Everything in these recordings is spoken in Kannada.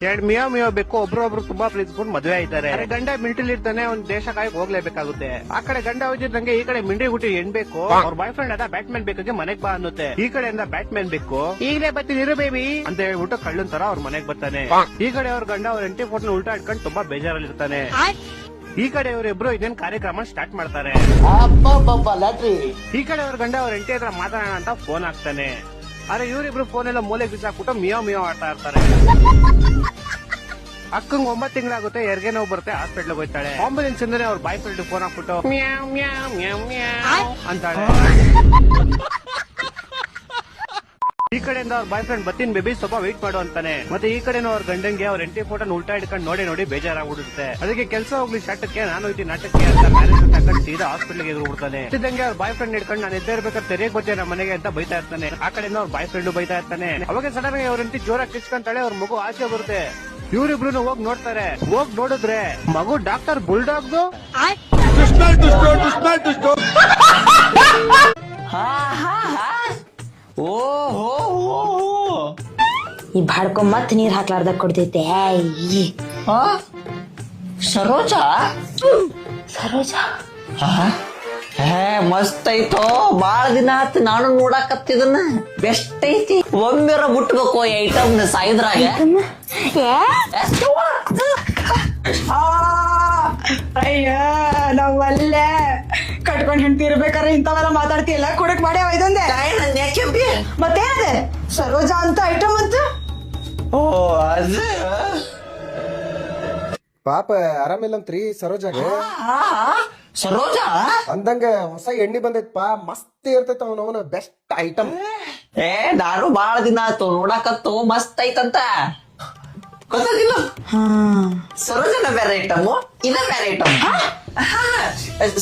ಎರಡ್ ಮಿಯೋ ಮಿಯೋ ಬೇಕು, ಒಬ್ರೊಬ್ರು ತುಂಬಾ ಪ್ರೀತಿಸ್ಕೊಂಡು ಮದುವೆ ಆಯ್ತಾರೆ. ಗಂಡ ಮಿಲಿಟರಿ ಇರ್ತಾನೆ, ಒಂದ್ ದೇಶ ಕಾಯಕ್ ಹೋಗ್ಲೇಬೇಕಾಗುತ್ತೆ. ಆ ಕಡೆ ಗಂಡ ಹೋಗಿದ್ದಂಗೆ ಈ ಕಡೆ ಮಿಂಡ್ರಿ ಹುಟ್ಟಿ ಹೆಣ್ ಬೇಕು. ಅವ್ರ ಬಾಯ್ ಫ್ರೆಂಡ್ ಅದ ಬ್ಯಾಟ್ಮನ್ ಬೇಕಾಗಿ ಮನೆಗ್ ಬಾ ಅನ್ನುತ್ತೆ. ಈ ಕಡೆಯಿಂದ ಬ್ಯಾಟ್ಮನ್ ಬೇಕು, ಈಗಲೇ ಬರ್ತೀನಿ ಇರು ಬೇಬಿ ಅಂತ ಹೇಳ್ಬಿಟ್ಟು ಕಳ್ಳನ್ ತರ ಅವ್ರ ಮನೆಗ್ ಬರ್ತಾನೆ. ಈ ಕಡೆ ಅವ್ರ ಗಂಡ ಅವ್ರ ಹೆಂಡತಿ ಫೋಟೋ ಉಲ್ಟಾ ಇಟ್ಕೊಂಡು ತುಂಬಾ ಬೇಜಾರಲ್ಲಿ ಇರ್ತಾನೆ. ಈ ಕಡೆ ಇವರಿಬ್ರು ಇದೇನ್ ಕಾರ್ಯಕ್ರಮ ಸ್ಟಾರ್ಟ್ ಮಾಡ್ತಾರೆ. ಈ ಕಡೆ ಅವ್ರ ಗಂಡ ಅವ್ರ ಹೆಂಡತಿ ಹತ್ರ ಮಾತಾಡೋಣ ಅಂತ ಫೋನ್ ಹಾಕ್ತಾನೆ. ಆದ್ರೆ ಇವರಿಬ್ರು ಫೋನ್ ಎಲ್ಲ ಮೂಲೆ ಬಿಸಾಕ್ಬಿಟ್ಟು ಮಿಯೋ ಮಿಯೋ ಆಡ್ತಾ ಇರ್ತಾರೆ. ಅಕ್ಕಂಗ್ 9 ತಿಂಗಳಾಗುತ್ತೆ, ಹೆರಿಗೆ ನೋವು ಬರುತ್ತೆ, ಹಾಸ್ಪಿಟ್ಲ್ ಹೋಗ್ತಾಳೆ. ಆಂಬುಲೆನ್ಸ್ ಅಂದ್ರೆ ಅವ್ರ ಬಾಯ್ ಫ್ರೆಂಡ್ ಫೋನ್ ಹಾಕ್ಬಿಟ್ಟು ಮ್ಯಾವ್ ಮ್ಯಾವ್ ಮ್ಯಾವ್ ಮ್ಯಾವ್ ಅಂತಾಳೆ. ಈ ಕಡೆಯಿಂದ ಅವ್ರ ಬಾಯ್ ಫ್ರೆಂಡ್ ಬತ್ತೀನಿ ಬೇಬಿ ಸ್ವಲ್ಪ ವೇಟ್ ಮಾಡು ಅಂತಾನೆ. ಮತ್ತೆ ಈ ಕಡೆ ಅವ್ರ ಗಂಡಂಗೆ ಅವ್ರ ಹೆಂಡತಿ ಫೋಟೋ ಉಲ್ಟಾ ಹಿಡ್ಕೊಂಡು ನೋಡಿ ಬೇಜಾರಾಗ್ಬಿಡುತ್ತೆ. ಅದಕ್ಕೆ ಕೆಲಸ ಹೋಗ್ಲಿ ಶಾಟಕ್ಕೆ, ನಾನು ಹೋಯ್ತಿ ನಾಟಕಕ್ಕೆ ಅಂತ ಮ್ಯಾರೇಜ್ ಹಾಕೊಂಡು ಸೀದಾ ಹಾಸ್ಪಿಟ್ಲ್ಗೆ ಎದುರುಬಿಡ್ತಾನೆ. ಇದ್ದಂಗೆ ಅವ್ರ ಬಾಯ್ ಫ್ರೆಂಡ್ ಹಿಡ್ಕೊಂಡು ನಾನು ಎದ್ದೇ ಇರ್ಬೇಕಾದ್ರೆ ತೆರೆಗೆ ಬರ್ತೀನಿ ನಮ್ಮ ಮನೆಗೆ ಅಂತ ಬೈತಾ ಇರ್ತಾನೆ. ಆ ಕಡೆಯಿಂದ ಅವ್ರ ಬಾಯ್ ಫ್ರೆಂಡ್ ಬೈತಾ ಇರ್ತಾನೆ. ಅವಾಗ ಸಡನ್ ಆಗಿ ಅವ್ರ ಹೆಂಡತಿ ಜೋರಾಗಿ ಕಿಚ್ಕೊಂತಾಳೆ. ಅವ್ರ ಮಗು ಆಚೆ ಬರುತ್ತೆ. ಇವ್ರಿಬ್ರು ಹೋಗಿ ನೋಡ್ತಾರೆ. ಹೋಗಿ ನೋಡಿದ್ರೆ ಮಗು ಡಾಕ್ಟರ್ ಬುಲ್ಡಾಗ್ದು. ಈ ಬಾಡ್ಕೊ ಮತ್ ನೀರ್ ಹಾಕ್ಲಾರ್ದ ಕೊಡ್ತೈತೆ. ಸರೋಜಾ ಸರೋಜಾ ಮಸ್ತ್ ಐತೋ. ಬಾಳ ದಿನ ಆತ್ ನಾನು ನೋಡಾಕತ್ತಿದನ್ನ. ಬೆಸ್ಟ್ ಐತಿ. ಒಮ್ಮೆರ ಮುಟ್ಬೇಕು ಐಟಮ್ ಸಾಯಿದ್ರಾಗ. ಅಯ್ಯ ನಾವಲ್ಲೇ ಕಟ್ಕೊಂಡ್ ಹೆಂಡತಿ ಇರ್ಬೇಕಾದ್ರೆ ಇಂಥವೆಲ್ಲ ಮಾತಾಡ್ತಿಯಲ್ಲ. ಕುಡಕ್ ಮಾಡಿ ಇದೊಂದೇ ಮತ್ತೇನದೆ ಸರೋಜಾ ಅಂತ ಐಟಮ್ ಅಂತ. ಓ ಅದು ಪಾಪ ಆರಾಮಿಲ್ಲಂತ್ರಿ ಸರೋಜಾಗ. ಸರೋಜಾ ಅಂದಂಗ ಹೊಸ ಎಣ್ಣೆ ಬಂದೈತ್ ಮಸ್ತ್ ಇರ್ತೈತ ಅವನವನ ಬೆಸ್ಟ್ ಐಟಮ್. ನಾನು ಬಾಳ ದಿನ ಆಯ್ತು ನೋಡಾಕತ್ತು. ಮಸ್ತ್ ಐತಂತ ಗೊತ್ತಾಗಿಲ್ಲ. ಸರೋಜನ ಬೇರೆ ಐಟಮ್, ಇದ ಬೇರೆ ಐಟಮ್.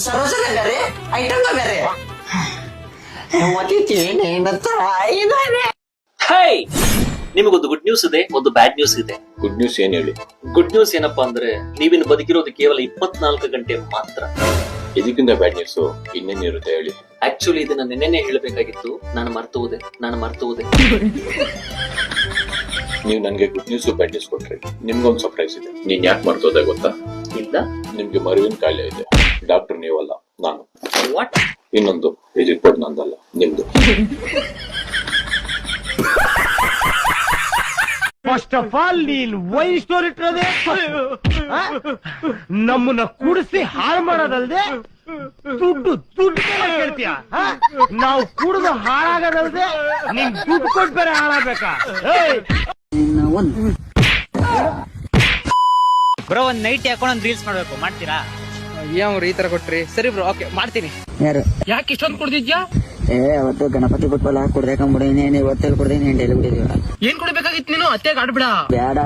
ಸರೋಜನ ಬೇರೆ ಐಟಮ್ ಬೇರೆ. ನಿಮಗೊಂದು ಗುಡ್ ನ್ಯೂಸ್ ಇದೆ, ಒಂದು ಬ್ಯಾಡ್ ನ್ಯೂಸ್ ಇದೆ. ಗುಡ್ ನ್ಯೂಸ್ ಏನ್ ಹೇಳಿ? ಗುಡ್ ನ್ಯೂಸ್ ಏನಪ್ಪಾ ಅಂದ್ರೆ ನೀವಿನ್ನು ಬದುಕಿರೋದು ಕೇವಲ 24 ಗಂಟೆ ಮಾತ್ರ. ಇದಕ್ಕಿಂತ ಬ್ಯಾಡ್ ನ್ಯೂಸ್ ಇನ್ನೇನಿರುತ್ತೆ ಹೇಳಿ? ಆಕ್ಚುಲಿ ಇದನ್ನ ನೆನ್ನೆನೆ ಹೇಳಬೇಕಾಗಿತ್ತು, ನಾನು ಮರ್ತು ಹೋದೆ. ನೀವು ನನ್ಗೆ ಗುಡ್ ನ್ಯೂಸ್ ಬ್ಯಾಡ್ ನ್ಯೂಸ್ ಕೊಟ್ರಿ. ನಿಮ್ಗೊಂದು ಸರ್ಪ್ರೈಸ್ ಇದೆ. ನೀನ್ ಯಾಕೆ ಮರ್ತೋದೆ ಗೊತ್ತಾ? ಇಲ್ಲ. ನಿಮ್ಗೆ ಮರುವಿನ ಕಾಯಿಲೆ ಇದೆ. ಡಾಕ್ಟರ್ ನೀವಲ್ಲ, ನಾನು. ವಾಟ್? ಇನ್ನೊಂದು ಈ ರಿಪೋರ್ಟ್ ನಂದಲ್ಲ, ನಿಮ್ದು. ಫಸ್ಟ್ ಆಫ್ ಆಲ್ ನೀನ್ ವೈನ್ ಸ್ಟೋರ್ ಇಟ್ಟಿರೋದೇ ನಮ್ಮನ್ನ ಕೂಡಿಸಿ ಹಾಳು ಮಾಡೋದಲ್ದೆ ದುಡ್ಡು ಕೇಳ್ತೀಯ. ನಾವು ಕುಡಿದು ಹಾಳಾಗೋದಲ್ದೆ ನಿನ್ ದುಡ್ಡು ಕೊಟ್ಟು ಬೇರೆ ಹಾಳಾಗ್ಬೇಕಾ? ಬ್ರೋ ಒಂದ್ ನೈಟ್ ಹಾಕೊಂಡು ರೀಲ್ಸ್ ಮಾಡ್ಬೇಕು, ಮಾಡ್ತೀರಾ? ಅವ್ರು ಈ ತರ ಕೊಟ್ರಿ. ಸರಿ ಬ್ರೋ, ಓಕೆ ಮಾಡ್ತೀನಿ. ಯಾರು ಯಾಕೆ ಇಷ್ಟೊಂದು ಕುಡ್ದಿದ್ಯಾ? ಅವತ್ತು ಗಣಪತಿ ಬಿಟ್ಬಲ್ಲ ಕುಡ್ದೇಕೊಂಡ್ಬಿಡೀನಿ. ಇವತ್ತೆಲ್ಲಿ ಕುಡ್ದೀನಿ, ಡೈಲಿ ಕುಡಿದೀವ. ಏನ್ ಕುಡಿಬೇಕಾಗಿತ್ತು ನೀನು? ಅತ್ತೆಗೆ ಆಡ್ಬಿಡ. ಬೇಡ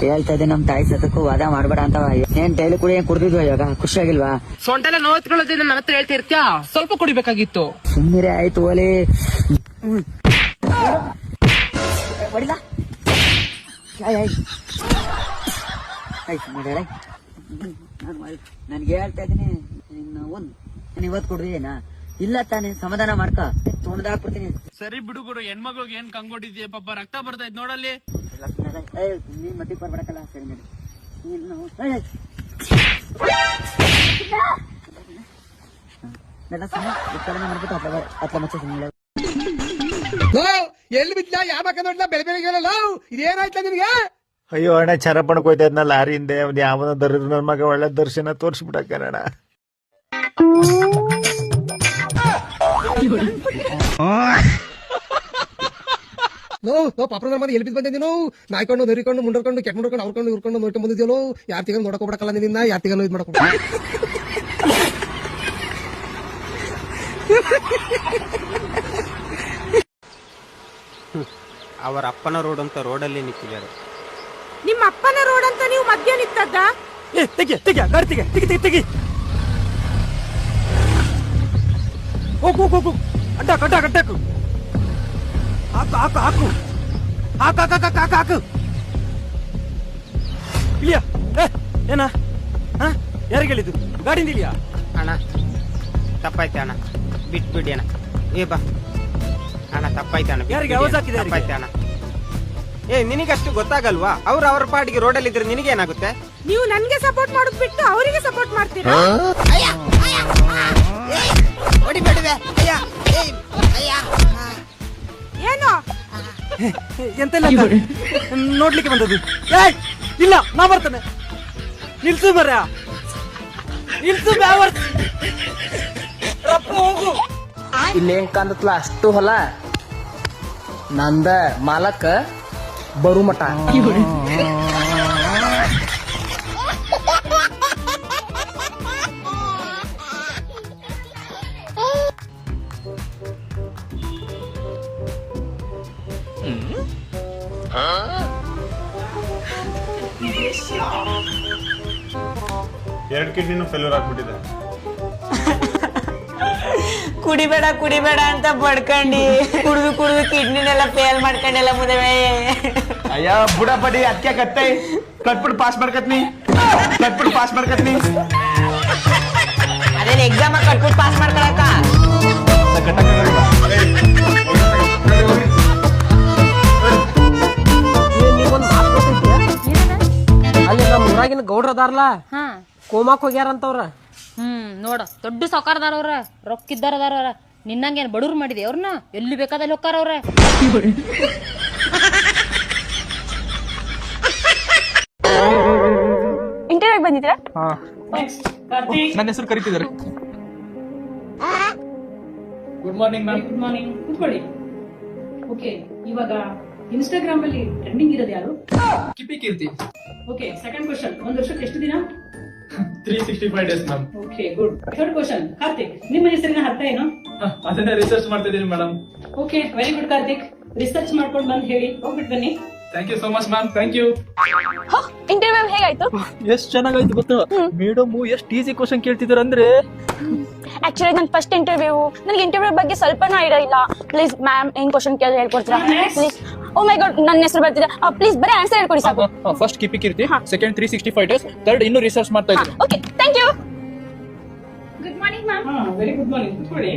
ಹೇಳ್ತಾ ಇದ್ದೆ, ನಮ್ ತಾಯಿ ಸತಕ್ಕೂ ವಾದ ಮಾಡ್ಬೇಡ ಅಂತ. ಏನ್ ಡೈಲಿ ಕುಡಿ ಏನ್ ಕುಡ್ದಿದ್ವ ಇವಾಗ? ಖುಷಿ ಆಗಿಲ್ವಾ? ಸೊಂಟೆಲ್ಲ ನೋತ್ಕೊಳ್ಳೋದೇ ನನ್ನ ಹತ್ರ ಹೇಳ್ತಾ ಇರ್ತೀಯಾ? ಸ್ವಲ್ಪ ಕುಡಿಬೇಕಾಗಿತ್ತು. ಸುಮ್ಮನೆ ಆಯ್ತು ಓಲಿ. ನನ್ಗೆ ಹೇಳ್ತಾ ಇದೀನಿ, ನೀನ್ ಇವತ್ ಕುಡ್ದಿದ್ದೀನಾ? ಇಲ್ಲ ತಾನೆ, ಸಮಾಧಾನ ಮಾಡ್ಕ. ತೊಗೊಂಡಾಕ್ಬಿಡ್ತೀನಿ. ಸರಿ ಬಿಡು ಗುರು, ಹೆಣ್ಮಗ್ಳಿಗೆ ಏನ್ ಕಂಗೊಡಿದ್ಯಾ? ಪಾಪ ರಕ್ತ ಬರ್ತಾ ಇದ್ ನೋಡಲ್ಲಿ. ನೀನ್ ಮತ್ತಿಗೆ ಬರ್ಬೇಕಲ್ಲ. ಸರಿ ನಡಿ. ಎಲ್ಲಿ ಬಿದ್ದ ಯಾವಾಗ ನೋಡ್ಲ ಬೆಳೆ ಬೆಳಗ್ಗೆಲ್ಲ ಇದೇನಾಯ್ತ ನಿನ್ಗೆ? ಅಯ್ಯೋ ಅಣ್ಣ, ಚರಪಣಕ್ ಹೋಯ್ತಾ ಇದ್ನಲ್ಲ ಲಾರಿಯಿಂದೆ. ಅವ್ನು ಯಾವನ ದರಿದ್ರ ನನ್ ಮಗ ಒಳ್ಳೆ ದರ್ಶನ ತೋರ್ಸ್ಬಿಟ್ಟಕ್ಕಣ್ಣ. ನಾವು ಪಾಪ ನನ್ನ ಎಲ್ಲಿ ಬಿದ್ದು ಬಂದಿದ್ದೀನೋ. ನಾಯ್ಕೊಂಡು ನರಿಕೊಂಡು ಮುಂಡರ್ಕೊಂಡು ಕೆಟ್ಟ ಮುಂಡ್ಕೊಂಡು ಅವ್ರಕೊಂಡು ಇವ್ರಕೊಂಡು ನೋಡ್ಕೊಂಡ್ ಬಂದಿದ್ದೀನೋ. ಯಾರ್ ತಿಗ ನೋಡಕ್ ಹೋಗ್ಬಿಡಕಲ್ಲ ನಿನ್ನ, ಯಾರ್ ತಿಗ ಇದು ಮಾಡಕ್ ಅವರ ಅಪ್ಪನ ರೋಡ್ ಅಂತ ರೋಡಲ್ಲಿ ನಿಂತಿದ್ದಾರೆ. ನಿಮ್ಮ ಅಪ್ಪನ ರೋಡ್ ಅಂತ ನೀವು ಮಧ್ಯ ನಿಂತದ್ದ? ತೆಗಿ ಹೋಗು ಅಡ್ಡಾಕು ಹಾಕು ಇಲ್ಲಿಯಾ? ಏನ ಯಾರಿಗೆ ಹೇಳಿದ್ದು? ಗಾಡಿಂದ ಇಲ್ಲಿಯಾ? ಅಣ್ಣ ತಪ್ಪಾಯ್ತು ಅಣ್ಣ, ಬಿಟ್ಬಿಡಿ ಅಣ್ಣ. ಏ ಬಾ ಅಣ್ಣ, ತಪ್ಪಾಯ್ತು ಅಣ್ಣ. ಯಾರಿಗೆ ಆವಾಜ್ ಹಾಕಿದೆ? ತಪ್ಪಾಯ್ತು ಅಣ್ಣ. ನಿನಗಷ್ಟು ಗೊತ್ತಾಗಲ್ವಾ? ಅವ್ರ ಪಾಟಿಗೆ ರೋಡಲ್ಲಿ ಇದ್ರೆ ನಿನಗೇನಾಗುತ್ತೆ? ನೀವು ನನ್ಗೆ ಸಪೋರ್ಟ್ ಮಾಡೋದ್ ಬಿಟ್ಟು ಅವರಿಗೆ ಸಪೋರ್ಟ್ ಮಾಡ್ತೀರಾ? ಏನು ಎಂತೆಲ್ಲ ನೋಡ್ಲಿಕ್ಕೆ ಬಂದದ್ದು? ಇಲ್ಲ, ನಾ ಬರ್ತೇನೆ. ನಿಲ್ಸು ಮರ, ನಿಲ್ಸು ಹೋಗು. ಇಲ್ಲೇನ್ ಕಾಣತ್ಲ ಅಷ್ಟು ಹೊಲ ನಂದ ಮಾಲಕ್ ಬರು ಮಠ. ಎರಡು ಕಿಡ್ನಿನೂ ಫೇಲ್ಯೂರ್ ಆಗ್ಬಿಟ್ಟಿದೆ. ಕುಡಿಬೇಡ ಕುಡಿಬೇಡ ಅಂತ ಬಡ್ಕಂಡಿ ಕುಡಿದು ಕಿಡ್ನಿನೆಲ್ಲ ಫೇಲ್ ಮಾಡ್ಕೊಂಡೆಲ್ಲ ಮುದವೆ. ಅಯ್ಯ ಬುಡಪಡಿ ಅದಕ್ಕೆ ಕತ್ತೆ ಕಟ್ಬಿಟ್ಟು ಪಾಸ್ ಮಾಡ್ಕತ್ನಿ. ಅದೇನ್ ಎಕ್ಸಾಮ್ ಕಟ್ಬಿಟ್ಟು ಪಾಸ್ ಮಾಡ್ಕೊಳಕ? ಅಲ್ಲಿ ನಮ್ಮ ಊರಾಗಿನ ಗೌಡ್ರ ಅದಾರಲ್ಲ, ಕೋಮಾಕ್ ಹೋಗ್ಯಾರಂತವ್ರ. ನೋಡ ದೊಡ್ಡ ಸಾವುಕಾರದಾರ ಅವ್ರ, ರೊಕ್ಕಿದ್ದಾರ ಅದಾರ. ನಿನ್ನಂಗೇನ್ ಬಡವ್ರು ಮಾಡಿದೆ ಅವ್ರನ್ನ? ಎಲ್ಲಿ ಬೇಕಾದಲ್ಲಿ ಹೋಗ್ತಾರ ಅವ್ರ. ಇಂಟರ್ವ್ಯೂ ಬಂದಿದ್ದೀರಾ? ನನ್ನ ಹೆಸರು ಕರಿತಿದ್ದಾರೆ. Good morning ma'am. Good morning, ಕೂತ್ಕೊಳ್ಳಿ. ಓಕೆ, ಇವಾಗ ಇನ್ಸ್ಟಾಗ್ರಾಮ್ ಅಲ್ಲಿ ಟ್ರೆಂಡಿಂಗ್ ಇರೋದು ಯಾರು? Kipi Keerthi. Okay, second question, ಒಂದ್ ವರ್ಷಕ್ಕೆ ಎಷ್ಟು ದಿನ? 365 days ma'am. Okay, good. Third question, Karthik, ನಿಮ್ಮ ಹೆಸರಿನ ಅರ್ಥ ಏನು? ಅದನ್ನ ರಿಸರ್ಚ್ ಮಾಡ್ತಾ ಇದೀನಿ madam. Okay, very good Karthik. Research ಮಾಡ್ಕೊಂಡು ಬಂದು ಹೇಳಿ, ಹೋಗ್ಬಿಟ್ಟು ಬನ್ನಿ. Thank you so much ma'am. Thank you. Interview ಹೇಗಾಯ್ತು? ಎಷ್ಟ್ ಚೆನ್ನಾಗಾಯ್ತು ಗೊತ್ತಾ ಮೇಡಮ್, ಎಷ್ಟ್ ಈಸಿ ಕ್ವಶನ್ ಕೇಳ್ತಿದಾರೆ ಅಂದ್ರೆ. ಆಕ್ಚುಲಿ ನನ್ ಫಸ್ಟ್ ಇಂಟರ್ವ್ಯೂ, ನನಗೆ ಇಂಟರ್ವ್ಯೂ ಬಗ್ಗೆ ಸ್ವಲ್ಪನೂ ಐಡಿಯಾ ಇಲ್ಲ. ಪ್ಲೀಸ್ ಮ್ಯಾಮ್ ಏನ್ ಕ್ವಶನ್ ಕೇಳಿ ಹೇಳ್ಕೊಡ್ತೀರಾ ಪ್ಲೀಸ್? ಓ ಮೈ ಗಾಡ್, ನನ್ನ ಹೆಸರು ಬರ್ತಿದೆ. ಪ್ಲೀಸ್ ಬರೀ ಆನ್ಸರ್ ಹೇಳ್ಕೊಡಿ ಸಾಕು. First Kipi Keerthi, second 365 days, third ಇನ್ನೂ ರಿಸರ್ಚ್ ಮಾಡ್ತಾ ಇದ್ದೀನಿ. Okay, thank you. Good morning ma'am. Very good morning, ಕೂತ್ಕೊಳ್ಳಿ.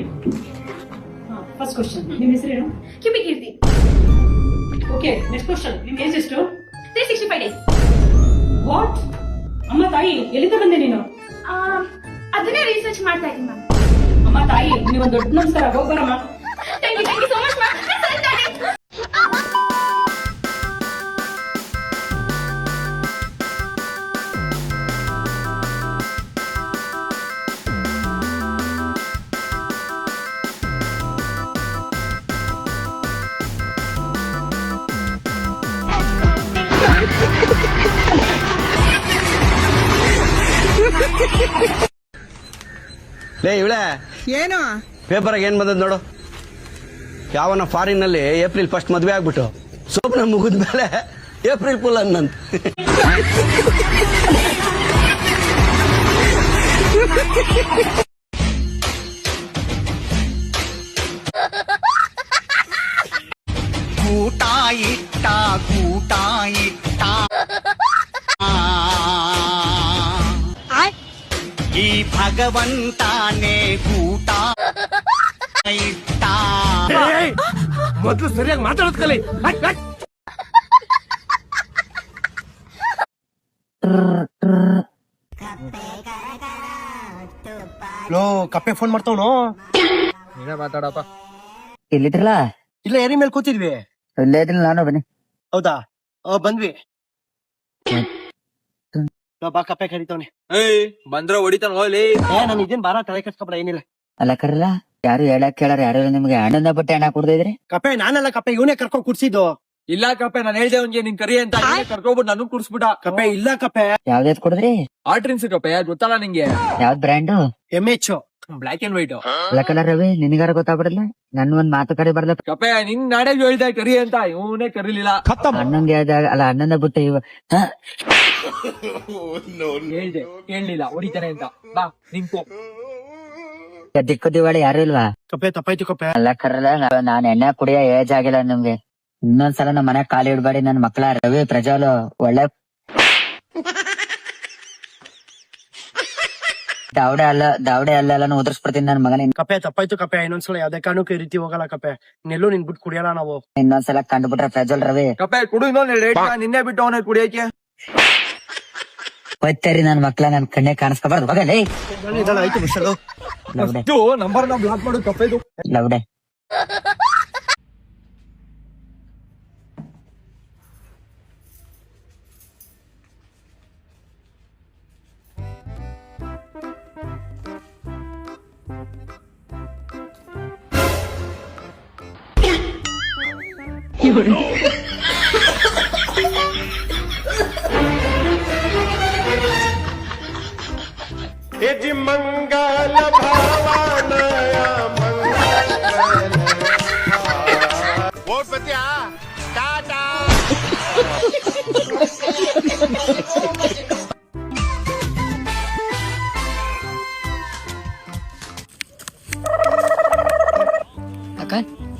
ಫಸ್ಟ್ ಕ್ವಶನ್, ನಿಮ್ಮ ಹೆಸರೇನು? Kipi Keerthi. Okay, next question, ನಿಮ್ಮ ಏಜ್ ಎಷ್ಟು? 365 ಡೇಸ್. ವಾಟ್? ಅಮ್ಮ ತಾಯಿ, ಎಲ್ಲಿಂದ ಬಂದೆ ನೀನು? ಅದನ್ನೇ ರಿಸರ್ಚ್ ಮಾಡ್ತಾ ಇದ್ದೀನಿ ಮ್ಯಾಮ್. ಅಮ್ಮ ತಾಯಿ, ನೀವು ದೊಡ್ಡ ನಮಸ್ಕಾರ, ಹೋಗ್ಬರಮ್ಮ. Thank you so much ma'am. ಲೇ ಇವಳೆ, ಏನು ಪೇಪರ್ ಏನ್ ಬಂದದ್ ನೋಡು. ಯಾವನ ಫಾರಿನ್ ನಲ್ಲಿ ಏಪ್ರಿಲ್ 1 ಮದ್ವೆ ಆಗ್ಬಿಟ್ಟು ಸೋಪನ ಮುಗಿದ್ಮೇಲೆ ಏಪ್ರಿಲ್ ಫುಲ್ ಅನ್ನಂತ. ಕೂಟ ಇಟ್ಟ ಈ ಭಗವಂತಾನೇ ಕೂಟ ಇಟ್ಟ. ಮೊದ್ಲು ಸರಿಯಾಗಿ ಮಾತಾಡೋದ್ ಕಲಿ. ಲೋ ಕಪ್ಪೆ ಫೋನ್ ಮಾಡ್ತಾವನು. ನೀನೇ ಮಾತಾಡಪ್ಪ. ಎಲ್ಲಿದ್ರಲ್ಲ? ಇಲ್ಲ, ಏರಿ ಮೇಲೆ ಕೂತಿದ್ವಿ. ಇಲ್ಲೇ ಇದ್ರಲ್ಲ, ನಾನು ಬನ್ನಿ. ಹೌದಾ? ಬಂದ್ವಿ. ಬಾ, ಕಪ್ಪೆ ಕರಿತವನೆ. ಬಂದ್ರ ಹೊಡಿತಾನ ಹೋಗ್ಲಿ. ನಾನು ಇದೇನ್ ಬಾರ ತಲೆ ಕಟ್ಕೊಬೇಡ, ಏನಿಲ್ಲ. ಅಲ್ಲ ಕರಲ್ಲ, ಯಾರು ಹೇಳಕ್ ಕೇಳಾರ? ಯಾರು ನಿಮ್ಗೆ ಹಣ್ಣನ್ನ ಬಟ್ಟೆ ಹಣ ಕೊಡ್ದಿದ್ರಿ? ಕಪ್ಪೆ ನಾನಲ್ಲ ಕಪ್ಪೆ, ಇವನೇ ಕರ್ಕೊಂಡ್ ಕುಡ್ಸಿದ್ದು. ಇಲ್ಲ ಕಪ್ಪೆ, ನಾನು ಹೇಳ್ದೆ ಅವ್ನಿಗೆ ನಿನ್ ಕರಿ ಅಂತ ಕರ್ಕೊಬಿಟ್ಟು ನಾನು ಕುಡ್ಸ್ಬಿಟ್ಟ. ಕಪ್ಪೆ ಇಲ್ಲ ಕಪ್ಪೆ. ಯಾವ್ದಾದ್ ಕೊಡಿದ್ರಿ? ಆರ್ಟ್ರಿನ್ಸ್ ಕಪ್ಪೆ, ಗೊತ್ತಲ್ಲ ನಿಂಗೆ? ಯಾವ್ದ್ brand? MH black and white. ಅಲ್ಲ ಕಲರ್ ರವಿ, ನಿನಗಾರ ಗೊತ್ತಾಗ್ಬಿಡಲ್ಲ? ನನ್ ಒಂದ್ ಮಾತು ಕಡೆ ಬರ್ದ. ಕಪ್ಪೆ, ನಿನ್ ನಾಡೆ ಹೇಳ್ದೆ ಕರಿ ಅಂತ, ಇವನೇ ಕರೀಲಿಲ್ಲ. ಅಣ್ಣಂಗೆ ಅಲ್ಲ, ಅಣ್ಣನ ಬಿಟ್ಟು ಹೇಳ್ದೆ, ಕೇಳಲಿಲ್ಲ, ಹೊಡಿತಾನೆ ಅಂತ. ಬಾ ನಿಂಪು. ದಿಕ್ಕು ದಿವಾಳಿ ಯಾರು ಇಲ್ವಾ? ಕಪ್ಪೆ ತಪ್ಪಾಯ್ತು ಕಪ್ಪೆ. ಅಲ್ಲ ಕರಲ್ಲ, ನಾನ್ ಎಣ್ಣೆ ಕುಡಿಯೋ ಏಜ್ ಆಗಿಲ್ಲ ನಿಮ್ಗೆ. ಇನ್ನೊಂದ್ಸಲ ನಮ್ಮ ಮನೆ ಕಾಲಿ ಇಡ್ಬೇಡಿ. ನನ್ ಮಕ್ಳ ರವಿ ಪ್ರಜ್ವಲು ಒಳ್ಳೆ ದಾವಡೆ ಅಲ್ಲ ಉದರ್ಸ್ಬಿಡ್ತೀನಿ ನನ್ ಮಗನ. ಕಪ್ಪೆ ತಪ್ಪಾಯ್ತು ಕಪ್ಪೆ, ಇನ್ನೊಂದ್ಸಲ ಯಾವ್ದೇ ಕಾರಣಕ್ಕೂ ಈ ರೀತಿ ಹೋಗಲ್ಲ ಕಪ್ಪೆ. ನೆಲ್ಲೂ ನಿನ್ ಬಿಟ್ಟು ಕುಡಿಯಲ್ಲ ನಾವು. ಇನ್ನೊಂದ್ಸಲ ಕಂಡುಬಿಟ್ರೆ ಫೆಜಲ್ ರವಿ ಕಪ್ಪೆ ಕುಡು, ಇನ್ನೊಂದು ನಿನ್ನೆ ಬಿಟ್ಟು ಅವನ ಕುಡಿಯಕ್ಕೆ. ಹೋಯ್ತಾರಿ ನನ್ ಮಕ್ಳ ನನ್ ಕಣ್ಣೆ ಕಾಣಿಸ್ಕೋಬಾರ್ದು ಹೋಗಲೇ. ನಂಬರ್ ಬ್ಲಾಕ್ ಮಾಡು ಕಪ್ಪೆದು. ಲೌಡೆ ಮಂಗಲ ಭಾವನಯ ಓಡ್ಬತ್ತೀಯಾ ಟಾಟಾ.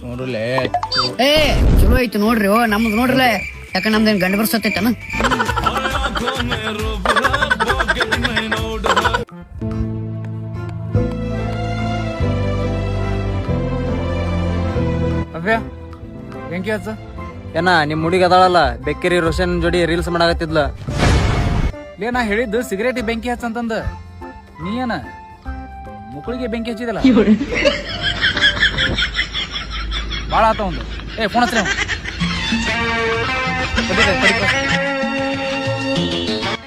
ನೋಡ್ರಲೇ ಏ ಚಲೋ ಐತಿ ನೋಡ್ರಿ. ನಮ್ದು ನೋಡ್ರಲೇ, ಯಾಕ ನಮ್ದೇನ್ ಗಂಡ ಬರ್ಸತ್ತೈತನ. ಬೆಂಕಿ ಹಚ್ಚ ಏನ ನಿಮ್ ಹುಡುಗಿ ಅದಾಳಲ್ಲ ಬೆಕ್ಕೇರಿ ರೋಷನ್ ಜೋಡಿ ರೀಲ್ಸ್ ಮಾಡಾಕತ್ತಿದ್ಲ. ನಾ ಹೇಳಿದ್ದು ಸಿಗರೇಟ್ ಬೆಂಕಿ ಹಚ್ಚಂತಂದ, ನೀ ಏನ ಮುಕ್ಕಳಿಗೆ ಬೆಂಕಿ ಹಚ್ಚಿದಲ್ಲ. ಬಾಳ ಆತ ಒಂದು. ಫೋನ್ ಹಚ್ಚಿರ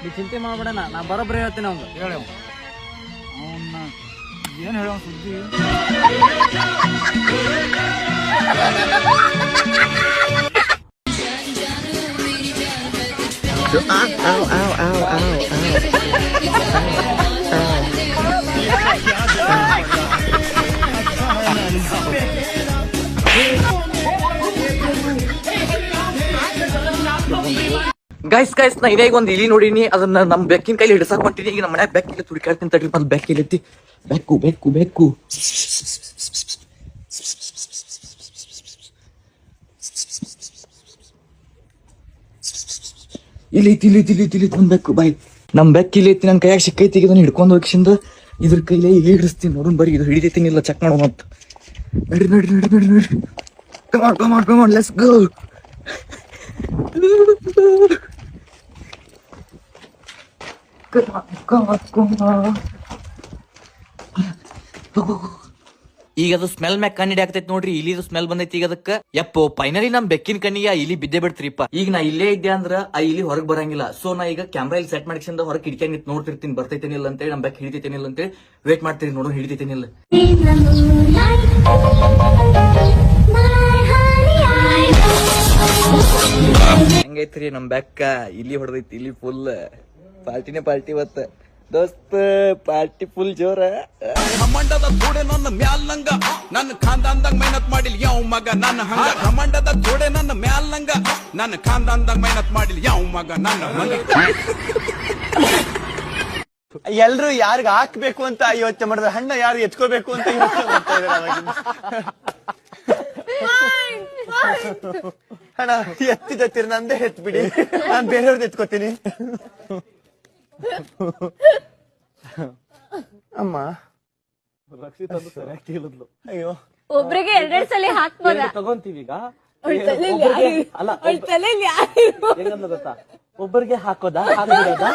ನೀ ಚಿಂತೆ ಮಾಡ್ಬೇಡ, ನಾ ಬರೋಬ್ಬರಿ ಹೇಳ್ತೀನಿ ಅವ್ನು. ಹೇಳ ಅವನ್ನ ಏನ್ ಹೇಳ ಸುದ್ದಿ. ಗೈಸ್ ನಾ ಇದೇ ಒಂದ್ ಇಲಿ ನೋಡಿನಿ, ಅದನ್ನ ನಮ್ ಬೆಕ್ಕಿನ ಕೈಲಿ ಹಿಡಿಸಾಕ್ ಹೊಂಟಿನಿ. ಈಗ ನಮ್ಮ ಮನ್ಯಾಗ ಬೆಕ್ ಇಲ್ಲ ತುಡಿಕಾಡ್ತೀನಿ ತಡ್ರಿ. ಮತ್ತೆ ಬೆಕ್ ಇಲ್ಲೈತಿ. ಬೆಕ್ಕು ಇಲ್ಲಿ ಒಂದ್ ಬೆಕ್ಕು ಬಾಯ್. ನಮ್ ಬೆಕ್ ಇಲ್ಲೈತಿ, ನನ್ ಕೈಯಾಗ ಸಿಕ್ಕೈತಿ. ಈಗ ಅದನ್ನ ಹಿಡ್ಕೊಂಡ್ ಹೋಗಿಸಿಂದ ಇದ್ರ ಕೈಲೇ ಹಿಡಿಸ್ತೀನಿ. ನೋಡೋಣ ಬರ್ರಿ, ಇದು ಹಿಡಿದೈತಿನಿಲ್ಲ ಚೆಕ್ ಮಾಡೋ ಮತ್. ನಡ್ರಿ ಕಮಾನ್ ಲೆಟ್ಸ್ ಗೋ. ಈಗ ಅದು ಸ್ಮೆಲ್ ಮ್ಯಾಗ ಕಣ್ಣಿ ಆಗ್ತೈತಿ ನೋಡ್ರಿ. ಇಲಿದು ಸ್ಮೆಲ್ ಬಂದೈತಿ ಈಗ ಅದಕ್ಕ. ಯಪ್ಪೋ ಫೈನಲಿ ನಮ್ ಬೆಕ್ಕಿನ ಕಣ್ಣಿಗೆ ಆ ಇಲಿ ಬಿದ್ದೆ ಬಿಡ್ತ್ರಿಪ್ಪ. ಈಗ ನಾ ಇಲ್ಲೇ ಇದ್ದೆ ಅಂದ್ರ ಆ ಇಲಿ ಹೊರಗ್ ಬರಂಗಿಲ್ಲ. ಸೊ ನಾ ಈಗ ಕ್ಯಾಮ್ರಾ ಇಲ್ಲಿ ಸೆಟ್ ಮಾಡಿಸಿಂದ ಹೊರಗೆ ಕಿಟಕಿಯಾಗ ನಿಂತ್ ನೋಡ್ತಿರ್ತೀನಿ ಬರ್ತೈತೇನಿಲ್ಲ ಅಂತೇಳಿ, ನಮ್ ಬೆಕ್ ಹಿಡಿತೈತೇನಿಲ್ಲ ಅಂತೇಳಿ ವೇಟ್ ಮಾಡ್ತೀರಿ. ನೋಡೋಣ ಹಿಡಿತೈತೇನಿಲ್ಲ. ಹೆಂಗೈತ್ರಿ ನಮ್ ಬೆಕ್ಕ? ಇಲಿ ಹೊಡೆದೈತಿ. ಇಲಿ ಫುಲ್ ಪಾರ್ಟಿನೇ ಪಾರ್ಟಿ ಇವತ್ತ ದೋಸ್ತ. ಪಾರ್ಟಿ ಫುಲ್ ಜೋರ. ಕಮಂಡದ ಥೋಡೆ ನನ್ನ ಮ್ಯಾಲ್ನಂಗ ನನ್ನ ಖಾನ್ದಾನ್ದಾಗ ಮೆಹನತ್ ಮಾಡಿಲ್ ಯಾವ ಮಗ ನನ್ನ ಹಂಗ. ಕಮಂಡದ ಥೋಡೆ ನನ್ನ ಮ್ಯಾಲ್ನಂಗ ನನ್ನ ಖಾನ್ದಾನ್ದಾಗ ಮೆಹನತ್ ಮಾಡಿಲ್ ಯಾವ ಮಗ ನನ್ನ ಹಂಗ. ಎಲ್ರು ಯಾರಿಗ ಹಾಕ್ಬೇಕು ಅಂತ ಯೋಚನೆ ಮಾಡಿದ್ರೆ ಹಣ್ಣ ಯಾರು ಎತ್ಕೋಬೇಕು ಅಂತ ಯೋಚನೆ ಮಾಡ್ತಾ ಇದ್ದಾರೆ. ಹಣ ಎತ್ತಿದತ್ತಿರ ನಂದೇ ಎತ್ಬಿಡಿ, ನಾನ್ ಬೇರೆಯವ್ರದ್ದು ಎತ್ಕೋತೀನಿ. ಅಮ್ಮ ಅಯ್ಯೋ, ಒಬ್ರಿಗೆ ಎರಡೆರಡು ಸಲ ಹಾಕ್ಬೋದ ತಗೊಂತೀವಿ ಈಗ. ಹೆಂಗಂದ ಗೊತ್ತಾ, ಒಬ್ಬರಿಗೆ ಹಾಕೋದಾ ಹಾಕ್ಬಿಡೋದಾ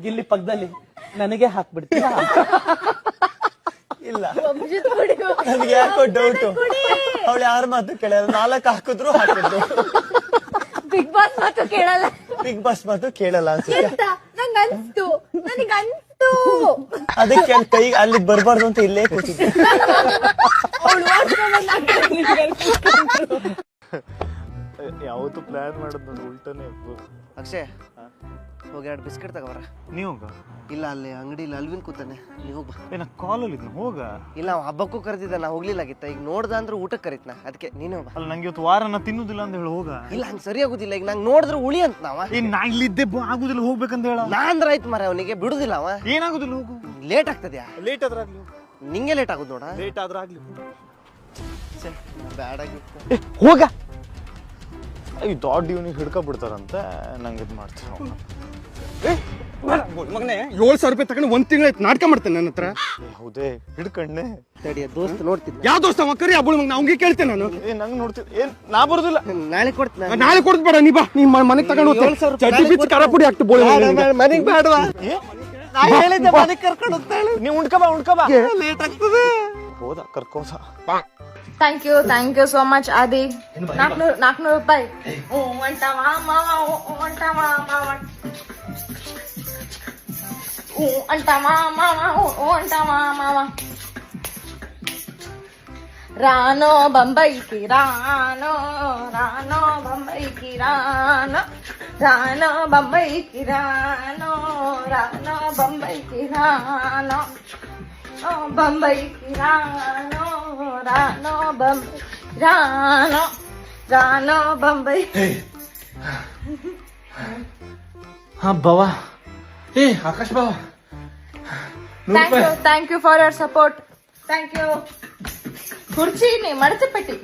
ಗಿಲ್ಲಿ ಪಕ್ಕದಲ್ಲಿ ನನಗೆ ಹಾಕ್ಬಿಡ್ತೀಯ. ಇಲ್ಲ ನನಗೆ ಯಾಕೋ ಡೌಟ್. ಅವಳು ಯಾರ ಮಾತು ಕೇಳಲ್ಲ, 4 ಹಾಕಿದ್ರು ಹಾಕಿದ್ರು. ಬಿಗ್ ಬಾಸ್ ಮಾತು ಕೇಳಲ್ಲ. ಬಿಗ್ ಬಾಸ್ ಮಾತು ಕೇಳಲ್ಲ ಅನ್ಸುತ್ತೆ. ನಂಗನ್ಸ್ತು, ನನಗನ್ಸ್ತು. ಅದಕ್ಕೆ ಕೈ ಅಲ್ಲಿಗೆ ಬರ್ಬಾರ್ದು ಅಂತ ಇಲ್ಲೇ ಕೂತಿದ್ದೆ. ಯಾವತ್ತು ಪ್ಲಾನ್ ಮಾಡೋದು ಉಲ್ಟಾನೆ. ಅಕ್ಷಯ್ ಹೋಗಿ 2 ಬಿಸ್ಕೆಟ್ ತಗೋಬಾರ. ನೀ ಹೋಗ. ಇಲ್ಲ ಅಲ್ಲಿ ಅಂಗಡಿಲಿ ಅಲ್ವಿನ್ ಕೂತಾನೆ, ನೀ ಹೋಗ್ಬಾ. ನಾ ಕಾಲಲ್ಲಿ ಇದ್ನ ಹೋಗ. ಇಲ್ಲ ಅವ್ ಹಬ್ಬಕ್ಕೂ ಕರೆದಿದ್ದ, ನಾ ಹೋಗ್ಲಿಲ್ಲಾಗಿತ್ತ. ಈಗ ನೋಡ್ದ ಅಂದ್ರೆ ಊಟಕ್ಕೆ ಕರೀತ್ನ, ಅದಕ್ಕೆ ನೀನೇ ಹೋಗ್ಬಾ. ಅಲ್ಲ ನಂಗೆ ಇವತ್ತು ವಾರ ನಾ ತಿನ್ನುದಿಲ್ಲ ಅಂತ ಹೇಳಿ ಹೋಗ. ಇಲ್ಲ ಹಂಗ್ ಸರಿ ಆಗುದಿಲ್ಲ. ಈಗ ನಂಗೆ ನೋಡಿದ್ರೆ ಉಳಿ ಅಂತ ನಾವ. ನಾ ಇಲ್ಲಿದ್ದೆ ಆಗುದಿಲ್ಲ ಹೋಗ್ಬೇಕಂತ ಹೇಳ. ನಾ ಅಂದ್ರೆ ಆಯ್ತು ಮರ, ಅವನಿಗೆ ಬಿಡುದಿಲ್ಲ ಅವ. ಏನಾಗುದಿಲ್ಲ ಹೋಗು. ಲೇಟ್ ಆಗ್ತದ್ಯಾ? ಲೇಟ್ ಆದ್ರಾಗ್ಲಿ. ನಿಂಗೆ ಲೇಟ್ ಆಗುದು ನೋಡ. ಲೇಟ್ ಆದ್ರಾಗ್ಲಿ ಬ್ಯಾಡ ಹೋಗ. ಈ ದೊಡ್ಡ ಇವನಿಗೆ ಹಿಡ್ಕೊ ಬಿಡ್ತಾರಂತೆ, ನಂಗೆ ಇದು ಮಾಡ್ತಾರೆ. ಮಗನೇ 7,000 ರೂಪಾಯಿ ತಗೊಂಡು 1 ತಿಂಗಳ ನಾಟಕ ಮಾಡ್ತೇನೆ ನನ್ನ ಹತ್ರ. ಹೌದೇ ಹಿಡ್ಕಣ್ಣೆ ತಡಿಯ ದೋಸ್ತ್ ನೋಡ್ತಿದ್ದೆ. ಯಾವ ದೋಸ್ತ ಕರಿ ಆ ಮಗ ಅವ್ನಿಗೆ ಕೇಳ್ತೇನೆ ನಾನು. ನಂಗೆ ನೋಡ್ತಿದ್ದೆ ನಾ ಬರುದಿಲ್ಲ. ನಾಳೆ ಕೊಡ್ತೀನಿ. ನಾಳೆ ಕೊಡ್ಬೇಡ ನೀ ಬಾ, ನೀ ಮನೆಗೆ ತಗೊಂಡು ಚಡ್ಡಿ ಬಿಚ್ಚಿ ಖಾರ ಪುಡಿ ಹಾಕ್ತು ಬೋಳಿ ಮನೆಗೆ ಬೇಡವಾ? ನಾ ಹೇಳಿದ್ದೆ ಮನೆಗೆ ಕರ್ಕೊಂಡು ಹೋಗ್ತಾಳೆ. ನೀವು ಉಣ್ಕಬಾ ಲೇಟ್ ಆಗ್ತದೆ. ಹೋದ ಕರ್ಕೋಸ. ಥ್ಯಾಂಕ್ ಯು ಸೋ ಮಚ್ ಆದಿ. 400 ರೂಪಾಯಿ. రానో బంబైకి రానో రానో బంబైకి రానో రానో బంబైకి రానో రానో బంబైకి రానో ఓ బంబైకి రానో రానో బంబై రానో రానో బంబై. ಬಾವಾ ಏ ಆಕಾಶ್ ಬಾವಾ thank you for your support. Thank you. కుర్చీని మడత పెట్టి